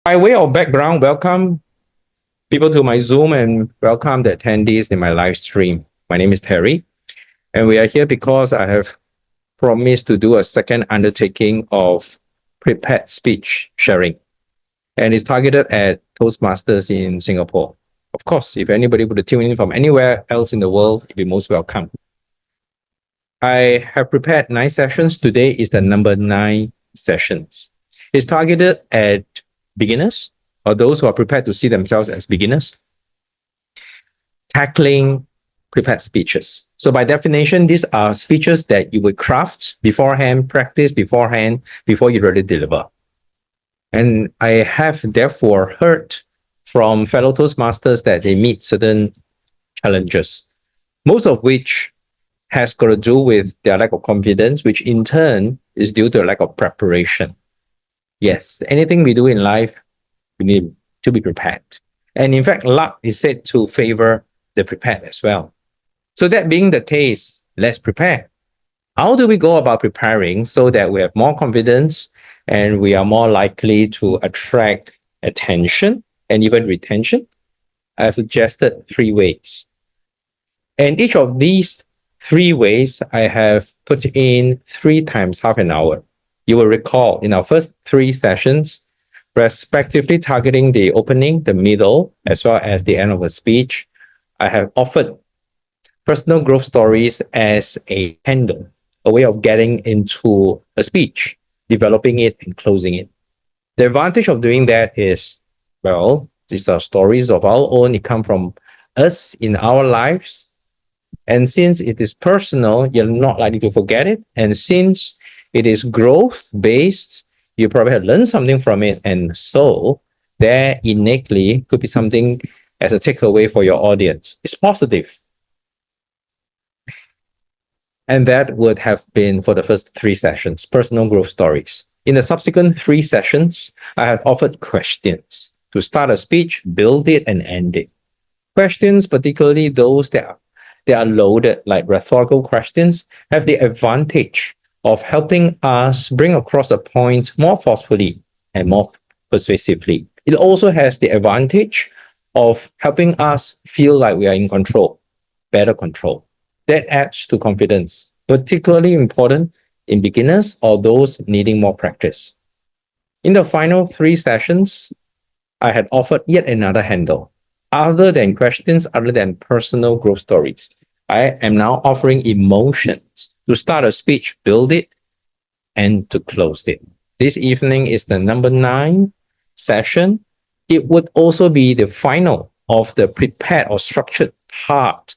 By way of background, welcome people to my Zoom and welcome the attendees in my live stream. My name is Terry, and we are here because I have promised to do a second undertaking of prepared speech sharing, and it's targeted at Toastmasters in Singapore. Of course, if anybody would tune in from anywhere else in the world, you'd be most welcome. I have prepared 9 sessions. Today is the number 9 sessions. It's targeted at beginners or those who are prepared to see themselves as beginners, tackling prepared speeches. So by definition, these are speeches that you would craft beforehand, practice beforehand, before you ready to deliver. And I have therefore heard from fellow Toastmasters that they meet certain challenges, most of which has got to do with their lack of confidence, which in turn is due to a lack of preparation. Yes, anything we do in life, we need to be prepared. And in fact, luck is said to favor the prepared as well. So that being the case, let's prepare. How do we go about preparing so that we have more confidence and we are more likely to attract attention and even retention? I have suggested 3 ways. And each of these 3 ways, I have put in 3 times half an hour. You will recall in our first 3 sessions, respectively targeting the opening, the middle, as well as the end of a speech, I have offered personal growth stories as a handle, a way of getting into a speech, developing it and closing it. The advantage of doing that is, well, these are stories of our own. It comes from us in our lives. And since it is personal, you're not likely to forget it. And since it is growth-based, you probably have learned something from it. And so there innately could be something as a takeaway for your audience. It's positive. And that would have been for the first 3 sessions, personal growth stories. In the subsequent 3 sessions, I have offered questions to start a speech, build it, and end it. Questions, particularly those that are loaded, like rhetorical questions, have the advantage of helping us bring across a point more forcefully and more persuasively. It also has the advantage of helping us feel like we are in control, better control. That adds to confidence, particularly important in beginners or those needing more practice. In the final 3 sessions, I had offered yet another handle. Other than questions, other than personal growth stories, I am now offering emotions to start a speech, build it, and to close it. This evening is the number 9 session. It would also be the final of the prepared or structured part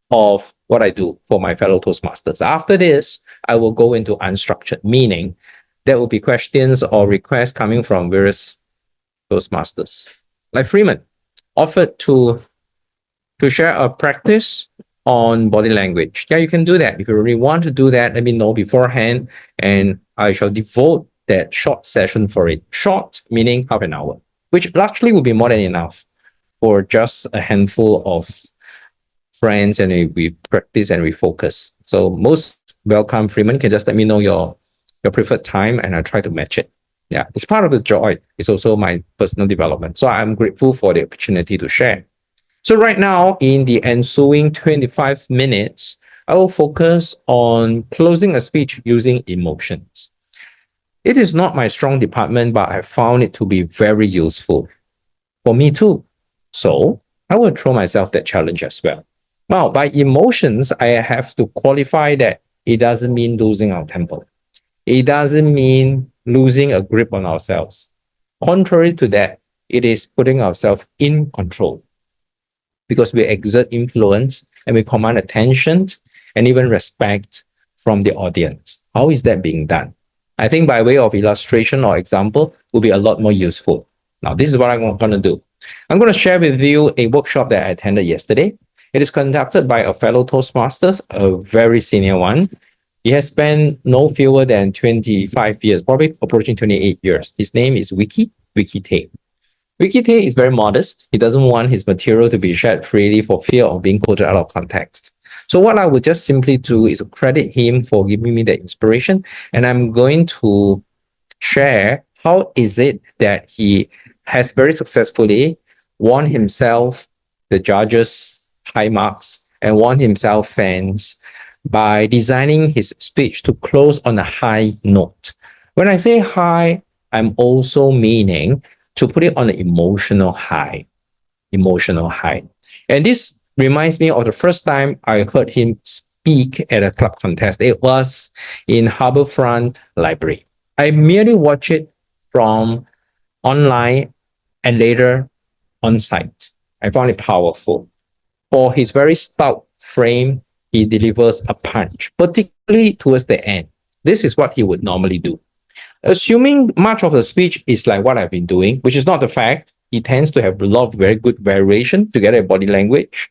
of what I do for my fellow Toastmasters. After this, I will go into unstructured, meaning there will be questions or requests coming from various Toastmasters. Like Freeman offered to share a practice on body language. Yeah, you can do that. If you really want to do that, let me know beforehand, and I shall devote that short session for it. Short, meaning half an hour, which largely will be more than enough for just a handful of friends, and we practice and we focus. So most welcome, Freeman. Can just let me know your preferred time, and I try to match it. Yeah, it's part of the joy. It's also my personal development. So I'm grateful for the opportunity to share. So right now, in the ensuing 25 minutes, I will focus on closing a speech using emotions. It is not my strong department, but I found it to be very useful for me too. So I will throw myself that challenge as well. Now, by emotions, I have to qualify that it doesn't mean losing our temper. It doesn't mean losing a grip on ourselves. Contrary to that, it is putting ourselves in control, because we exert influence and we command attention and even respect from the audience. How is that being done? I think by way of illustration or example will be a lot more useful. Now, this is what I'm going to do. I'm going to share with you a workshop that I attended yesterday. It is conducted by a fellow Toastmasters, a very senior one. He has spent no fewer than 25 years, probably approaching 28 years. His name is Wiki Tay. Wiki Tay is very modest. He doesn't want his material to be shared freely for fear of being quoted out of context. So what I would just simply do is credit him for giving me the inspiration, and I'm going to share how is it that he has very successfully won himself the judges' high marks and won himself fans by designing his speech to close on a high note. When I say high, I'm also meaning to put it on an emotional high. Emotional high. And this reminds me of the first time I heard him speak at a club contest. It was in Harbourfront Library. I merely watched it from online and later on site. I found it powerful. For his very stout frame, he delivers a punch, particularly towards the end. This is what he would normally do. Assuming much of the speech is like what I've been doing, which is not the fact, he tends to have a lot of very good variation together in body language.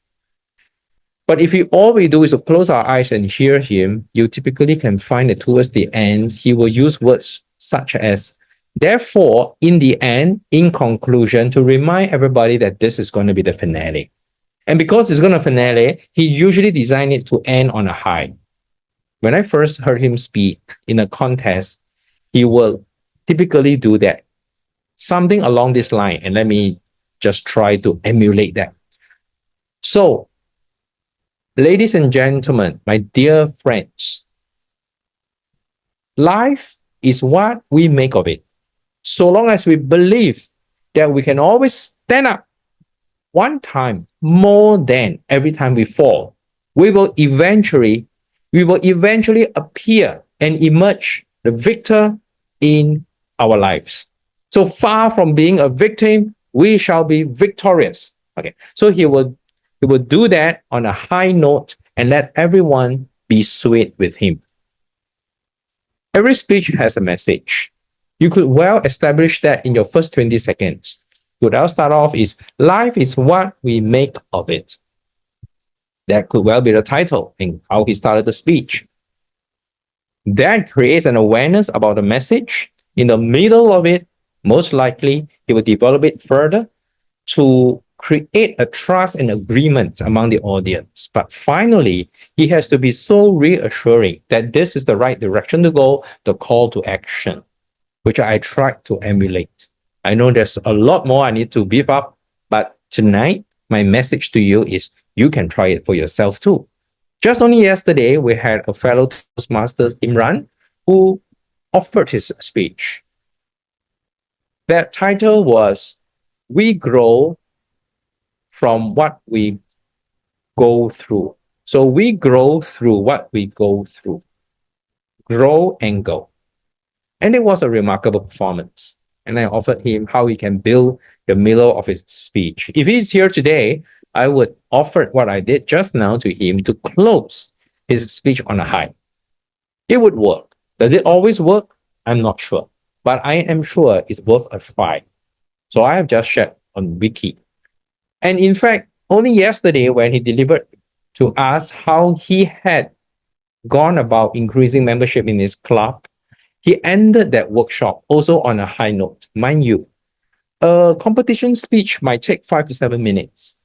But if all we do is to close our eyes and hear him, you typically can find that towards the end, he will use words such as, therefore, in the end, in conclusion, to remind everybody that this is going to be the finale. And because it's going to finale, he usually designed it to end on a high. When I first heard him speak in a contest, he will typically do that. Something along this line, and let me just try to emulate that. So, ladies and gentlemen, my dear friends, life is what we make of it. So long as we believe that we can always stand up one time more than every time we fall, we will eventually appear and emerge the victor in our lives. So far from being a victim, we shall be victorious. Okay, so he will do that on a high note and let everyone be swayed with him. Every speech has a message. You could well establish that in your first 20 seconds. What I'll start off is, life is what we make of it. That could well be the title and how he started the speech. That creates an awareness about the message. In the middle of it, most likely, he will develop it further to create a trust and agreement among the audience. But finally, he has to be so reassuring that this is the right direction to go, the call to action, which I tried to emulate. I know there's a lot more I need to beef up, but tonight, my message to you is you can try it for yourself too. Just only yesterday, we had a fellow Toastmasters, Imran, who offered his speech. That title was, We Grow from What We Go Through. So we grow through what we go through. Grow and go. And it was a remarkable performance. And I offered him how he can build the middle of his speech. If he's here today, I would offer what I did just now to him to close his speech on a high. It would work. Does it always work? I'm not sure. But I am sure it's worth a try. So I have just shared on Wiki. And in fact, only yesterday when he delivered to us how he had gone about increasing membership in his club, he ended that workshop also on a high note. Mind you, a competition speech might take 5 to 7 minutes,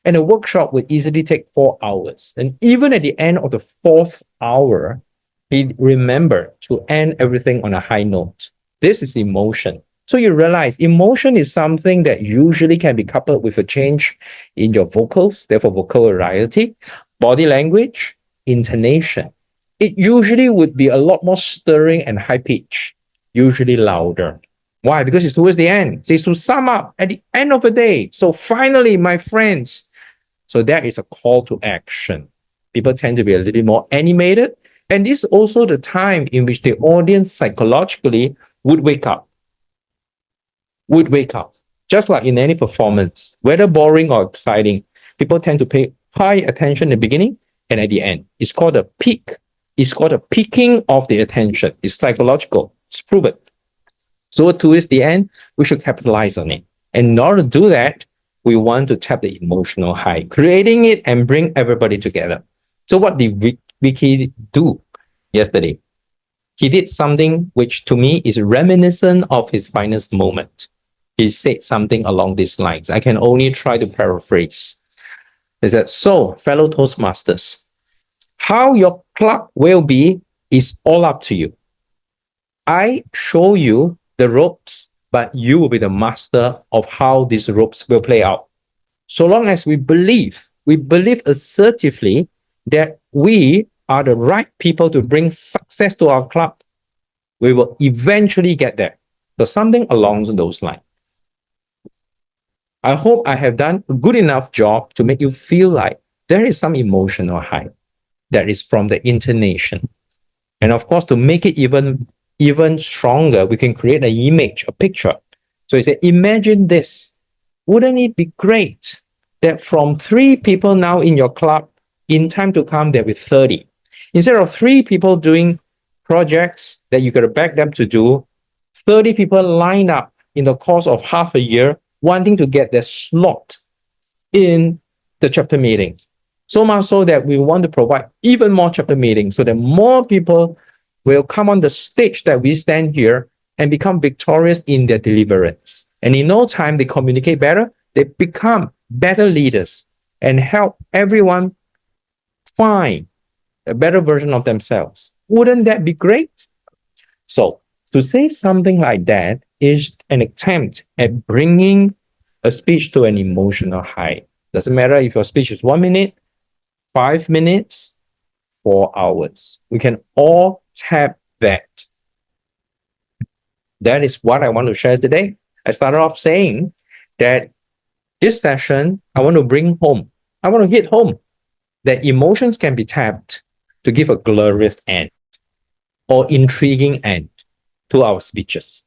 and a workshop would easily take 4 hours. And even at the end of the 4th hour, he remembered to end everything on a high note. This is emotion. So you realize emotion is something that usually can be coupled with a change in your vocals, therefore vocal variety, body language, intonation. It usually would be a lot more stirring and high pitch, usually louder. Why? Because it's towards the end. So it's to sum up at the end of the day. So finally, my friends, so that is a call to action. People tend to be a little bit more animated. And this is also the time in which the audience psychologically would wake up. Just like in any performance, whether boring or exciting, people tend to pay high attention in the beginning and at the end. It's called a peak. It's called a peaking of the attention. It's psychological. It's proven. So towards the end, we should capitalize on it. And in order to do that, we want to tap the emotional high, creating it and bring everybody together. So what did Vicky do yesterday? He did something which to me is reminiscent of his finest moment. He said something along these lines. I can only try to paraphrase. He said, so, fellow Toastmasters, how your club will be is all up to you. I show you the ropes but you will be the master of how these ropes will play out. So long as we believe assertively that we are the right people to bring success to our club, we will eventually get there. So something along those lines. I hope I have done a good enough job to make you feel like there is some emotional high that is from the intonation. And of course, to make it even stronger, we can create an image, a picture. So you say, imagine this. Wouldn't it be great that from 3 people now in your club, in time to come, there will be 30. Instead of 3 people doing projects that you got to back them to do, 30 people line up in the course of half a year wanting to get their slot in the chapter meeting. So much so that we want to provide even more chapter meetings so that more people will come on the stage that we stand here and become victorious in their deliverance. And in no time, they communicate better, they become better leaders and help everyone find a better version of themselves. Wouldn't that be great? So, to say something like that is an attempt at bringing a speech to an emotional high. Doesn't matter if your speech is 1 minute, 5 minutes, 4 hours. We can all tap that. That is what I want to share today. I started off saying that this session, I want to bring home, I want to hit home that emotions can be tapped to give a glorious end or intriguing end to our speeches.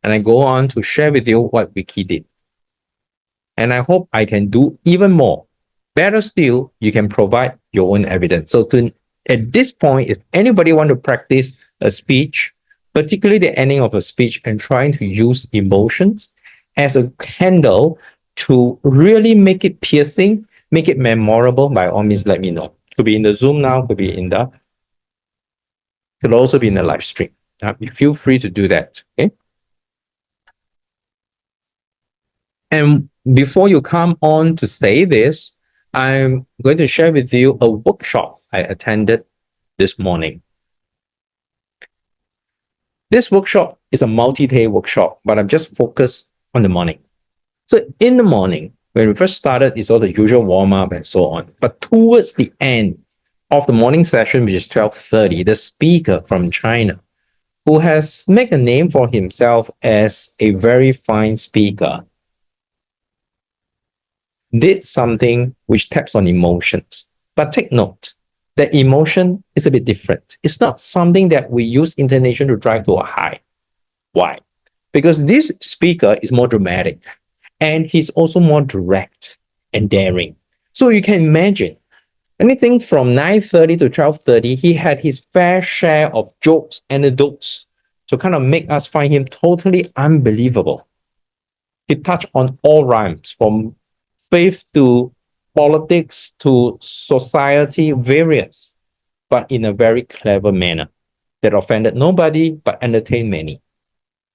And I go on to share with you what Wiki did. And I hope I can do even more. Better still, you can provide your own evidence. So at this point, if anybody want to practice a speech, particularly the ending of a speech and trying to use emotions as a handle to really make it piercing, make it memorable, by all means, let me know. Could be in the Zoom now, could also be in the live stream. You feel free to do that, okay? And before you come on to say this, I'm going to share with you a workshop I attended this morning. This workshop is a multi-day workshop, but I'm just focused on the morning. So in the morning, when we first started, it's all the usual warm-up and so on. But towards the end of the morning session, which is 12:30, the speaker from China, who has made a name for himself as a very fine speaker, did something which taps on emotions. But take note, that emotion is a bit different. It's not something that we use intonation to drive to a high. Why? Because this speaker is more dramatic and he's also more direct and daring. So you can imagine anything from 9:30 to 12:30, he had his fair share of jokes, anecdotes to kind of make us find him totally unbelievable. He touched on all rhymes, from faith to politics to society, various, but in a very clever manner that offended nobody but entertained many.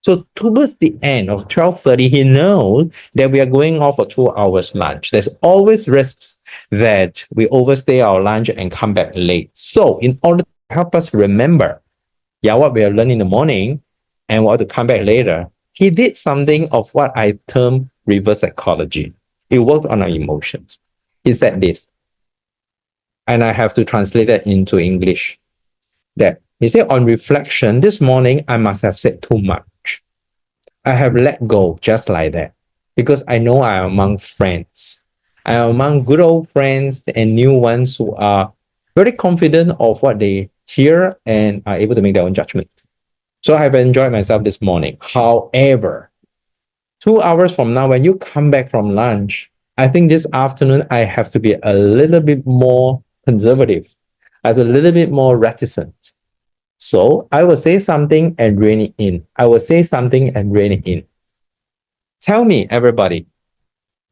So towards the end of 12:30, he knows that we are going off for 2 hours lunch. There's always risks that we overstay our lunch and come back late. So in order to help us remember, what we have learned in the morning and what to come back later, he did something of what I term reverse psychology. It worked on our emotions. He said this, and I have to translate that into English. That he said, on reflection, this morning I must have said too much. I have let go just like that because I know I am among friends. I am among good old friends and new ones who are very confident of what they hear and are able to make their own judgment. So I have enjoyed myself this morning. However, 2 hours from now, when you come back from lunch, I think this afternoon I have to be a little bit more conservative. I have a little bit more reticent. So I will say something and rein it in. I will say something and rein it in. Tell me, everybody,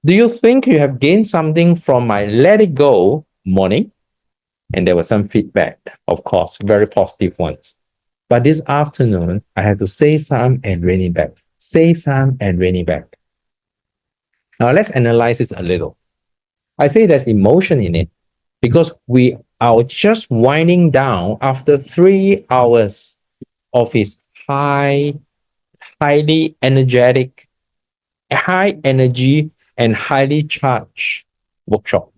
do you think you have gained something from my let it go morning? And there was some feedback, of course, very positive ones. But this afternoon, I had to say some and rein it back. Say some and rein it back. Now let's analyze this a little. I say there's emotion in it because we are just winding down after 3 hours of his high highly energetic, high energy, and highly charged workshop.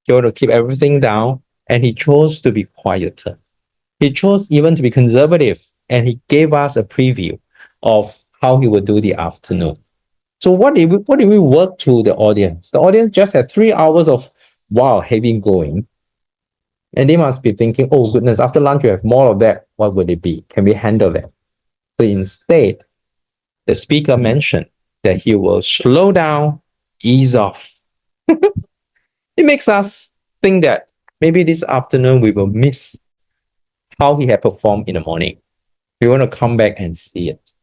He wanted to keep everything down, and he chose to be quieter. He chose even to be conservative, and he gave us a preview of how he would do the afternoon. So what did we work to the audience? The audience just had 3 hours of wow, heavy going. And they must be thinking, oh goodness, after lunch we have more of that. What would it be? Can we handle that? So instead, the speaker mentioned that he will slow down, ease off. It makes us think that maybe this afternoon we will miss how he had performed in the morning. We want to come back and see it.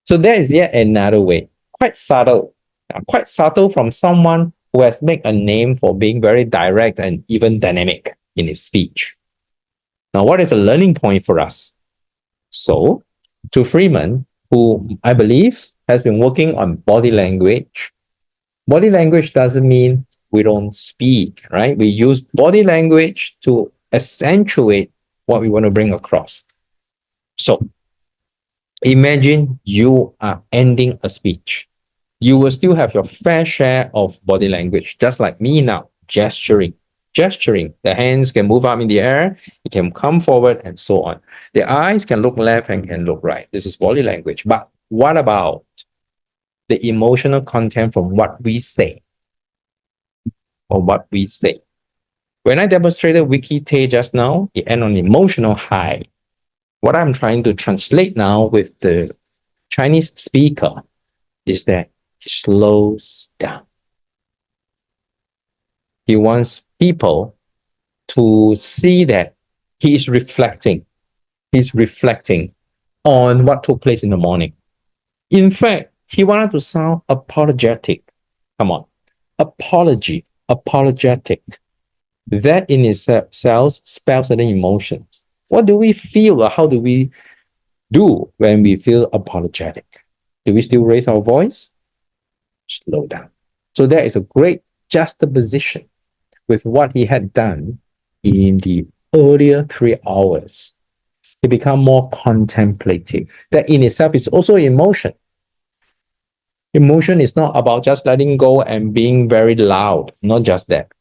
So that is yet another way, quite subtle from someone who has made a name for being very direct and even dynamic in his speech. Now, what is a learning point for us? So, to Freeman, who I believe has been working on body language doesn't mean we don't speak, right? We use body language to accentuate what we want to bring across. So, imagine you are ending a speech. You will still have your fair share of body language, just like me now, gesturing. Gesturing, the hands can move up in the air, it can come forward, and so on. The eyes can look left and can look right. This is body language. But what about the emotional content from what we say or what we say? When I demonstrated Wiki Tay just now, it ended on emotional high. What I'm trying to translate now with the Chinese speaker is that he slows down. He wants people to see that he is reflecting. He's reflecting on what took place in the morning. In fact, he wanted to sound apologetic. Come on. Apologetic. That in itself spells certain emotions. What do we feel or how do we do when we feel apologetic? Do we still raise our voice? Slow down. So there is a great juxtaposition with what he had done in the earlier 3 hours. He become more contemplative. That in itself is also emotion. Emotion is not about just letting go and being very loud, not just that.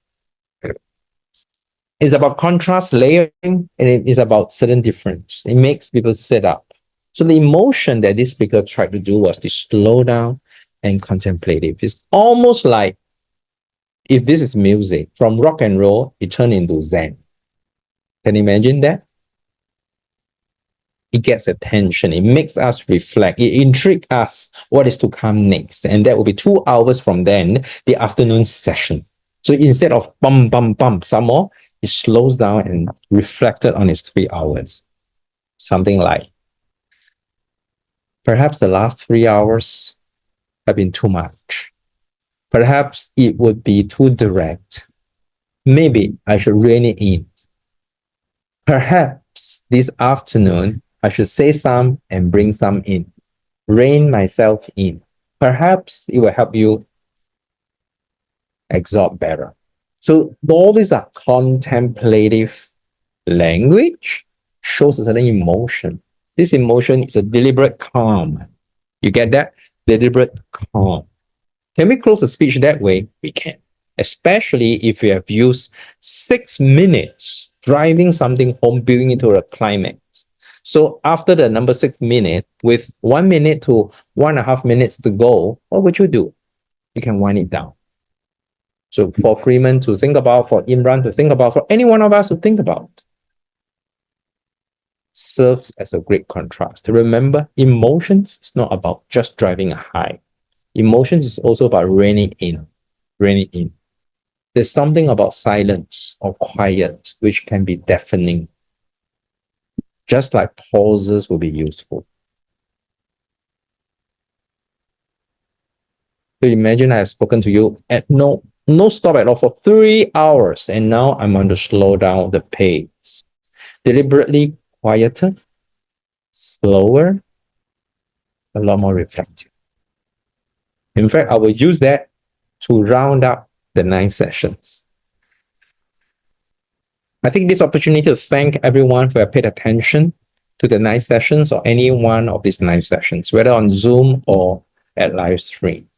It's about contrast layering, and it is about certain difference. It makes people sit up. So the emotion that this speaker tried to do was to slow down and contemplative. It's almost like if this is music, from rock and roll, it turned into Zen. Can you imagine that? It gets attention. It makes us reflect. It intrigues us what is to come next. And that will be 2 hours from then, the afternoon session. So instead of bum, bum, bum, some more, it slows down and reflected on its 3 hours. Something like, perhaps the last 3 hours have been too much. Perhaps it would be too direct. Maybe I should rein it in. Perhaps this afternoon, I should say some and bring some in. Rein myself in. Perhaps it will help you absorb better. So all these are contemplative language, shows a certain emotion. This emotion is a deliberate calm. You get that? Deliberate calm. Can we close the speech that way? We can. Especially if we have used 6 minutes driving something home, building into a climax. So after the number 6 minute, with 1 minute to 1.5 minutes to go, what would you do? You can wind it down. So for Freeman to think about, for Imran to think about, for any one of us to think about, serves as a great contrast. Remember, emotions is not about just driving a high. Emotions is also about reining in. Reining in. There's something about silence or quiet which can be deafening. Just like pauses will be useful. So imagine I have spoken to you at no stop at all for 3 hours, and now I'm going to slow down the pace. Deliberately quieter, slower, a lot more reflective. In fact, I will use that to round up the 9 sessions. I think this opportunity to thank everyone who have paid attention. to the night sessions or any one of these night sessions, whether on Zoom or at live stream.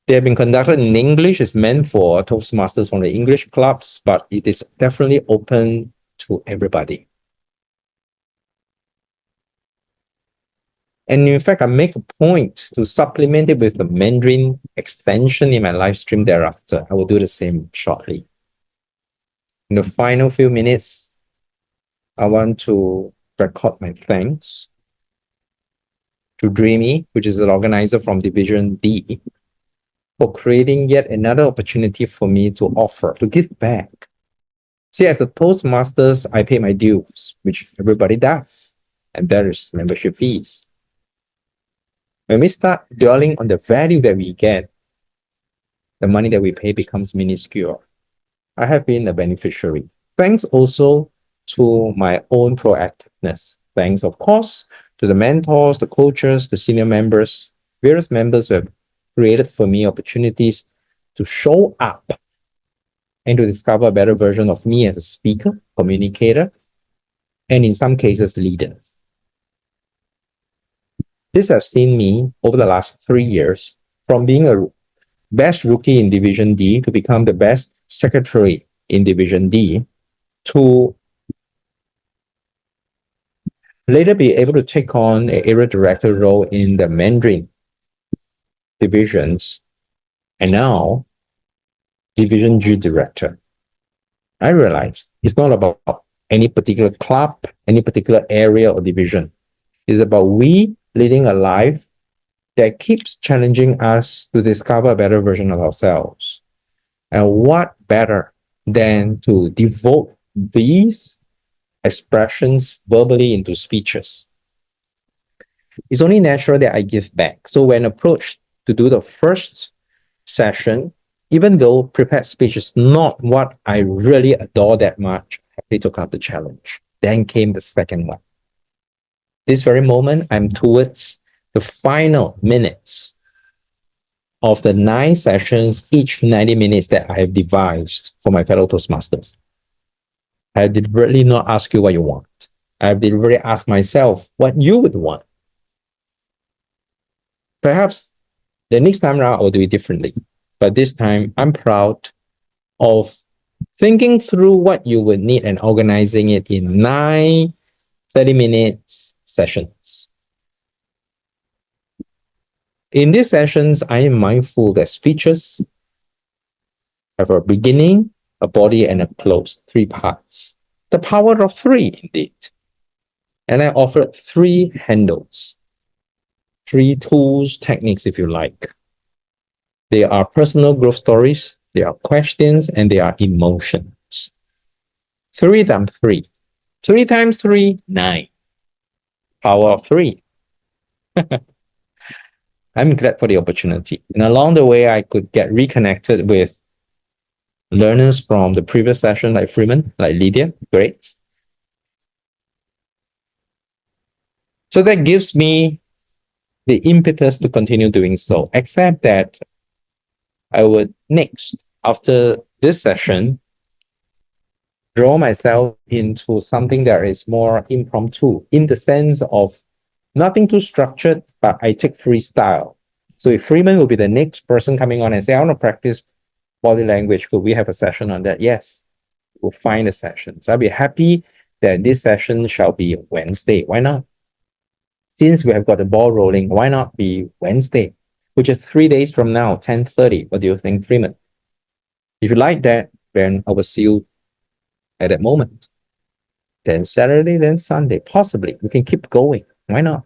They have been conducted in English. It's meant for Toastmasters from the English clubs, but it is definitely open to everybody. And in fact, I make a point to supplement it with the Mandarin extension in my live stream thereafter. I will do the same shortly. In the final few minutes, I want to record my thanks to Dreamy, which is an organizer from Division D, for creating yet another opportunity for me to offer, to give back. See, as a Toastmasters, I pay my dues, which everybody does, and there is membership fees. When we start dwelling on the value that we get, the money that we pay becomes minuscule. I have been the beneficiary. Thanks also to my own proactiveness. Thanks, of course, to the mentors, the coaches, the senior members, various members who have created for me opportunities to show up and to discover a better version of me as a speaker, communicator, and in some cases, leaders. This has seen me over the last 3 years from being a best rookie in Division D to become the best secretary in Division D to later be able to take on an area director role in the Mandarin divisions, and now Division G director. I realized it's not about any particular club, any particular area or division. It's about we leading a life that keeps challenging us to discover a better version of ourselves. And what better than to devote these expressions verbally into speeches? It's only natural that I give back. So when approached to do the first session, even though prepared speech is not what I really adore that much, I happily took up the challenge. Then came the second one. This very moment, I'm towards the final minutes of the 9 sessions, each 90 minutes that I have devised for my fellow Toastmasters. I have deliberately not asked you what you want. I have deliberately asked myself what you would want. Perhaps the next time around, I'll do it differently. But this time, I'm proud of thinking through what you would need and organizing it in 9 30 minutes sessions. In these sessions, I am mindful that speeches have a beginning, a body, and a close, 3 parts. The power of 3, indeed. And I offered 3 handles, 3 tools, techniques, if you like. They are personal growth stories, they are questions, and they are emotions. 3 times 3. 3 times 3, 9. Power of 3. I'm glad for the opportunity. And along the way, I could get reconnected with learners from the previous session, like Freeman, like Lydia. Great. So that gives me the impetus to continue doing so, except that I would next, after this session, draw myself into something that is more impromptu, in the sense of nothing too structured, but I take freestyle. So if Freeman will be the next person coming on and say, I want to practice body language, could we have a session on that? Yes, we'll find a session. So I'll be happy that this session shall be Wednesday. Why not? Since we have got the ball rolling, why not be Wednesday, which is 3 days from now, 10:30. What do you think, Freeman? If you like that, then I will see you at that moment. Then Saturday, then Sunday, possibly. We can keep going. Why not?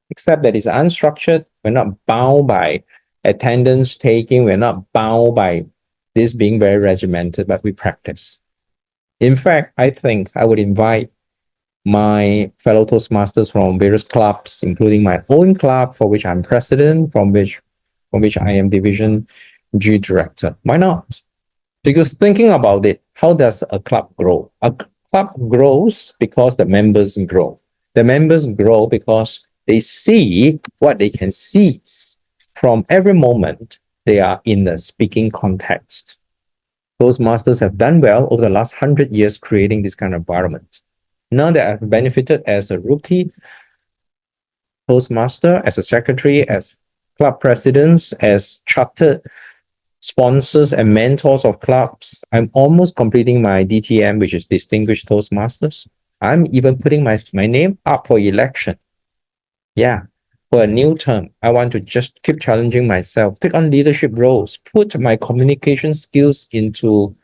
Except that it's unstructured. We're not bound by attendance taking. We're not bound by this being very regimented, but we practice. In fact, I think I would invite my fellow Toastmasters from various clubs, including my own club, for which I'm president, from which I am Division G director. Why not? Because thinking about it, how does a club grow? A club grows because the members grow. The members grow because they see what they can seize from every moment they are in the speaking context. Those masters have done well over the last 100 years creating this kind of environment. Now that I've benefited as a rookie Toastmaster, as a secretary, as club presidents, as chartered sponsors and mentors of clubs, I'm almost completing my DTM, which is Distinguished Toastmasters. I'm even putting my name up for election. Yeah, for a new term, I want to just keep challenging myself, take on leadership roles, put my communication skills into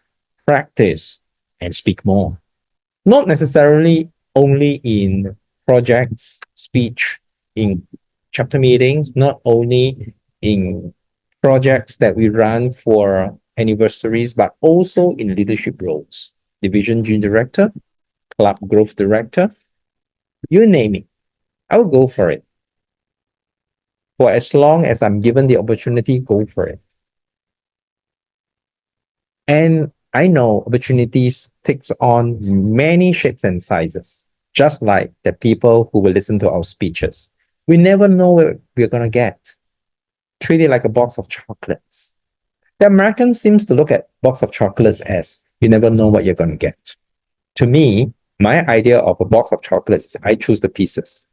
practice, and speak more. Not necessarily only in projects, speech, in chapter meetings, not only in projects that we run for anniversaries, but also in leadership roles. Division G director, club growth director, you name it. I will go for it. For as long as I'm given the opportunity, go for it. And I know opportunities takes on many shapes and sizes, just like the people who will listen to our speeches. We never know what we're gonna get. Treat it like a box of chocolates. The American seems to look at box of chocolates as you never know what you're gonna get. To me, my idea of a box of chocolates is I choose the pieces.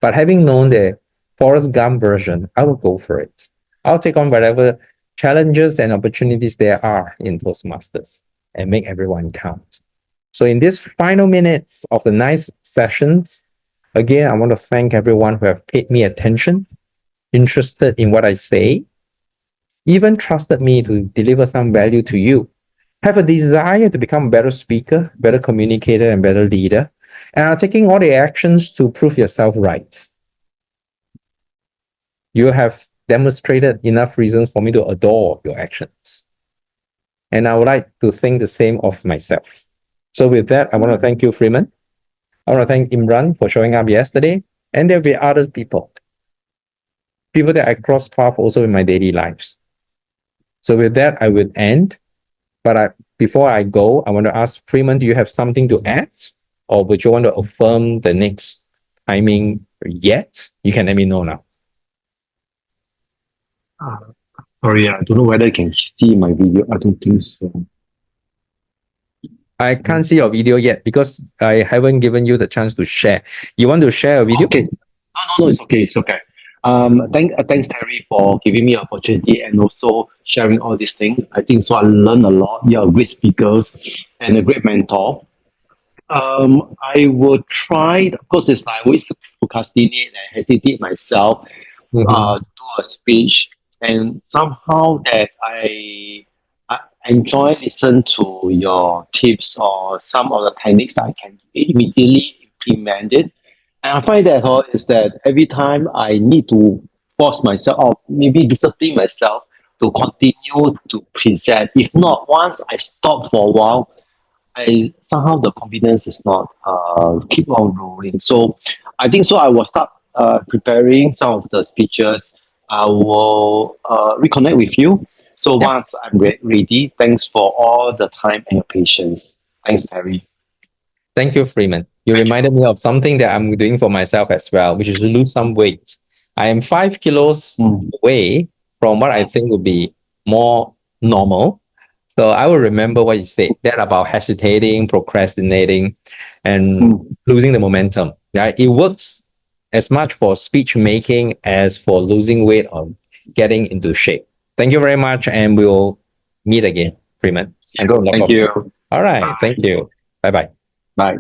But having known the Forrest Gump version, I will go for it. I'll take on whatever challenges and opportunities there are in Toastmasters and make everyone count. So, in these final minutes of the nice sessions, again, I want to thank everyone who have paid me attention, interested in what I say, even trusted me to deliver some value to you, have a desire to become a better speaker, better communicator, and better leader, and are taking all the actions to prove yourself right. You have demonstrated enough reasons for me to adore your actions. And I would like to think the same of myself. So with that, I want to thank you, Freeman. I want to thank Imran for showing up yesterday. And there'll be other people that I cross paths also in my daily lives. So with that, I will end. But before I go, I want to ask Freeman, do you have something to add? Or would you want to affirm the next timing yet? You can let me know now. Sorry, I don't know whether you can see my video. I don't think so. I can't see your video yet because I haven't given you the chance to share. You want to share a video? Okay. No, it's okay. It's okay. Thanks Terry for giving me opportunity and also sharing all these things. I think so. I learned a lot. You're a great speakers and a great mentor. I will try. Of course, it's like I always procrastinate and hesitate myself Mhm. to do a speech, and somehow that I enjoy listen to your tips or some of the techniques that I can immediately implement it. And I find that is that every time I need to force myself or maybe discipline myself to continue to present. If not, once I stop for a while, I somehow the confidence is not keep on rolling. So I think so. I will start preparing some of the speeches. I will reconnect with you. So Yep. once I'm ready, thanks for all the time and your patience. Thanks, Terry. Thank you, Freeman. You Thank reminded you. me of something that I'm doing for myself as well, which is to lose some weight. I am 5 kilos Mm, away from what I mm, think would be more normal. So I will remember what you said that about hesitating, procrastinating, and mm. losing the momentum. Right? It works as much for speech making as for losing weight or getting into shape. Thank you very much, and we'll meet again, Freeman. See I'm going you. to log Thank off now. you. All right. Thank Bye. you. Bye bye. Bye.